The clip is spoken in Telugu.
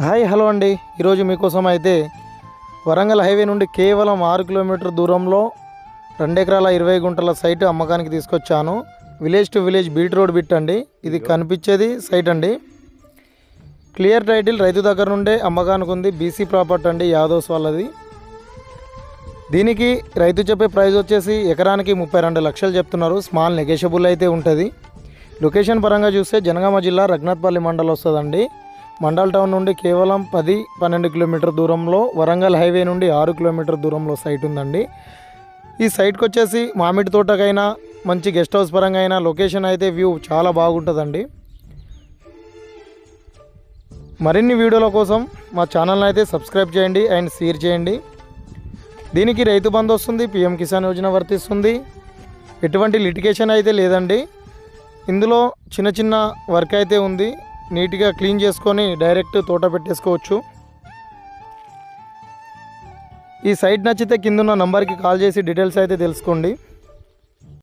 హాయ్ హలో అండి. ఈరోజు మీకోసం అయితే వరంగల్ హైవే నుండి కేవలం 6 కిలోమీటర్ దూరంలో 2 ఎకరాల 20 గుంటల సైట్ అమ్మకానికి తీసుకొచ్చాను. Village to village BT road bit అండి. ఇది కనిపించేది సైట్ అండి. క్లియర్ టైటిల్ రైతు దగ్గర నుండే అమ్మకానికి ఉంది. బీసీ ప్రాపర్టీ అండి, యాదవ్స్ వాళ్ళది. దీనికి రైతు చెప్పే ప్రైస్ వచ్చేసి ఎకరానికి 32 లక్షలు చెప్తున్నారు. స్మాల్ నెగోషియబుల్ అయితే ఉంటుంది. లొకేషన్ పరంగా చూస్తే జనగామ జిల్లా రఘునాథ్పల్లి మండలం వస్తుందండి. మండల్ టౌన్ నుండి కేవలం 10-12 కిలోమీటర్ దూరంలో, వరంగల్ హైవే నుండి 6 కిలోమీటర్ దూరంలో సైట్ ఉందండి. ఈ సైట్కి వచ్చేసి మామిడి తోటకైనా, మంచి గెస్ట్ హౌస్ పరంగా అయినా లొకేషన్ అయితే వ్యూ చాలా బాగుంటుందండి. మరిన్ని వీడియోల కోసం మా ఛానల్ని అయితే సబ్స్క్రైబ్ చేయండి అండ్ షేర్ చేయండి. దీనికి రైతు బంధు వస్తుంది, పిఎం కిసాన్ యోజన వర్తిస్తుంది. ఎటువంటి లిటిగేషన్ అయితే లేదండి. ఇందులో చిన్న చిన్న వర్క్ అయితే ఉంది. నీట్గా క్లీన్ చేసుకొని డైరెక్ట్ తోట పెట్టేసుకోవచ్చు. ఈ సైట్ నచ్చితే కిందున్న నంబర్కి కాల్ చేసి డీటెయిల్స్ అయితే తెలుసుకోండి.